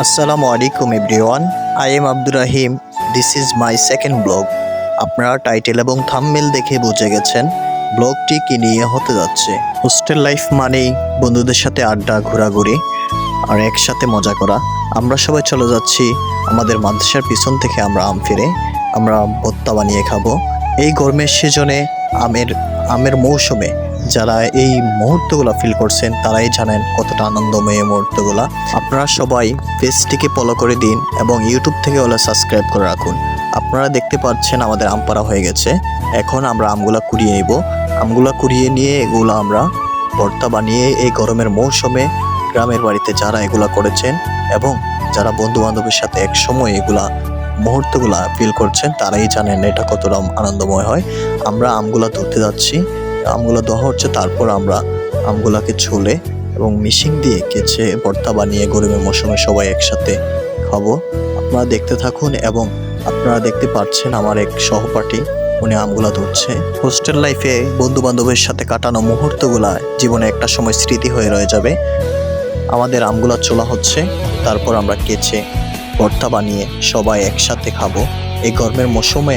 আসসালামু আলাইকুম everyone, I am Abdur Rahim. This is my second blog. আপনারা টাইটেল এবং থাম্বনেল দেখে বুঝে গেছেন ব্লগটি কি নিয়ে হতে যাচ্ছে। হোস্টেল লাইফ মানেই বন্ধুদের সাথে আড্ডা, ঘোরাঘুরি আর একসাথে মজা করা। আমরা সবাই চলে যাচ্ছি আমাদের মাদ্রাসার পিছন থেকে আমরা আম ফিরে আমরা ভর্তা বানিয়ে খাবো। এই গরমের সিজনে আমের মৌসুমে যারা এই মুহূর্তগুলো ফিল করছেন তারাই জানেন কতটা আনন্দময় এই মুহূর্তগুলো। আপনারা সবাই পেজটিকে ফলো করে দিন এবং ইউটিউব থেকে হলে সাবস্ক্রাইব করে রাখুন। আপনারা দেখতে পাচ্ছেন আমাদের আম পাড়া হয়ে গেছে। এখন আমরা আমগুলা কুড়িয়ে নেব। আমগুলা কুড়িয়ে নিয়ে এগুলো আমরা ভর্তা বানিয়ে এই গরমের মৌসুমে গ্রামের বাড়িতে যারা এগুলা করেছেন এবং যারা বন্ধু বান্ধবের সাথে একসময় এগুলা মুহূর্তগুলা ফিল করছেন তারাই জানেন এটা কতটা আনন্দময় হয়। আমরা আমগুলা ধরতে যাচ্ছি, আমগুলো দেওয়া হচ্ছে, তারপর আমরা আমগুলাকে ছুলে এবং মিশিং দিয়ে কেচে ভর্তা বানিয়ে গরমের মৌসুমে সবাই একসাথে খাবো। আপনারা দেখতে থাকুন এবং আপনারা দেখতে পাচ্ছেন আমার এক সহপাঠী উনি আমগুলা ধরছে। হোস্টেল লাইফে বন্ধু বান্ধবের সাথে কাটানো মুহূর্তগুলা জীবনে একটা সময় স্মৃতি হয়ে রয়ে যাবে। আমাদের আমগুলা চোলা হচ্ছে, তারপর আমরা কেচে ভর্তা বানিয়ে সবাই একসাথে খাবো। এই গরমের মৌসুমে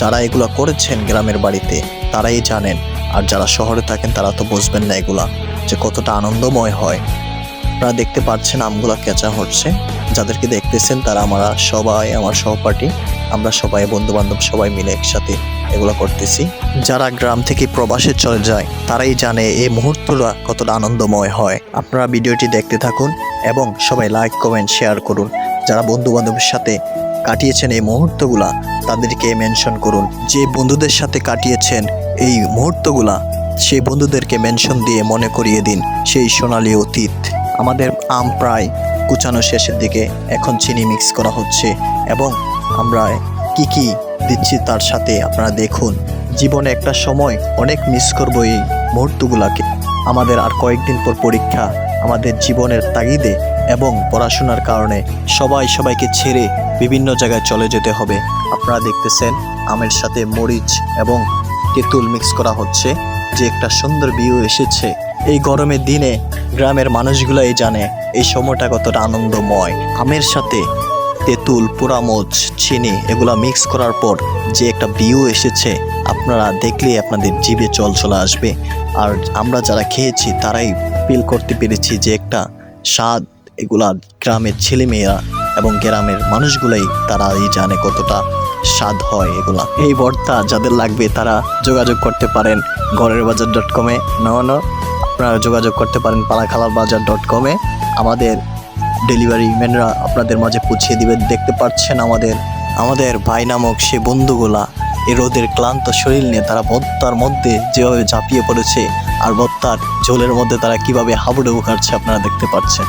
যারা এগুলা করেছেন গ্রামের বাড়িতে তারাই জানেন, আর যারা শহরে থাকেন তারা তো বুঝবেন না এগুলা যে কতটা আনন্দময় হয়। আপনারা দেখতে পাচ্ছেন আমগুলা কেঁচা হচ্ছে। যাদেরকে দেখতেছেন তারা আমার সহপাঠী, আমরা সবাই বন্ধু বান্ধব সবাই মিলে একসাথে এগুলা করতেছি। যারা গ্রাম থেকে প্রবাসে চলে যায় তারাই জানে এই মুহূর্তটা কতটা আনন্দময় হয়। আপনারা ভিডিওটি দেখতে থাকুন এবং সবাই লাইক, কমেন্ট, শেয়ার করুন। যারা বন্ধু বান্ধবের সাথে কাটিয়েছেন এই মুহূর্তগুলা তাদেরকে মেনশন করুন। যে বন্ধুদের সাথে কাটিয়েছেন এই মুহূর্তগুলা সেই বন্ধুদেরকে মেনশন দিয়ে মনে করিয়ে দিন সেই সোনালী অতীত। আমাদের আম প্রায় কুচানো শেষের দিকে, এখন চিনি মিক্স করা হচ্ছে এবং আমরা কি দিচ্ছি তার সাথে আপনারা দেখুন। জীবনে একটা সময় অনেক মিস করবো এই মুহূর্তগুলাকে। আমাদের আর কয়েকদিন পর পরীক্ষা। আমাদের জীবনের তাগিদে এবং পড়াশোনার কারণে সবাইকে ছেড়ে বিভিন্ন জায়গায় চলে যেতে হবে। আপনারা দেখতেছেন আমের সাথে মরিচ এবং তেঁতুল মিক্স করা হচ্ছে, যে একটা সুন্দর ভিউ এসেছে। এই গরমের দিনে গ্রামের মানুষগুলাই জানে এই সময়টা কতটা আনন্দময়। আমের সাথে তেঁতুল, পোড়ামরিচ, চিনি এগুলা মিক্স করার পর যে একটা ভিউ এসেছে আপনারা দেখলেই আপনাদের জিভে জল চলে আসবে। আর আমরা যারা খেয়েছি তারাই ফিল করতে পেরেছি যে একটা স্বাদ। এগুলা গ্রামের ছেলেমেয়েরা এবং গ্রামের মানুষগুলাই তারাই জানে কতটা স্বাদ হয় এগুলা। এই ভর্তা যাদের লাগবে তারা যোগাযোগ করতে পারেন ঘরেরবাজার.com-এ। আপনারা যোগাযোগ করতে পারেন পাড়াখালারবাজার.com-এ। আমাদের ডেলিভারি ম্যানরা আপনাদের মাঝে পৌঁছে দিবে। দেখতে পাচ্ছেন আমাদের ভাই নামক সে বন্ধুগুলা এই রোদের ক্লান্ত শরীর নিয়ে তারা ভর্তার মধ্যে যেভাবে ঝাঁপিয়ে পড়েছে আর ভর্তার ঝোলের মধ্যে তারা কিভাবে হাবুডুবু খাচ্ছে আপনারা দেখতে পাচ্ছেন।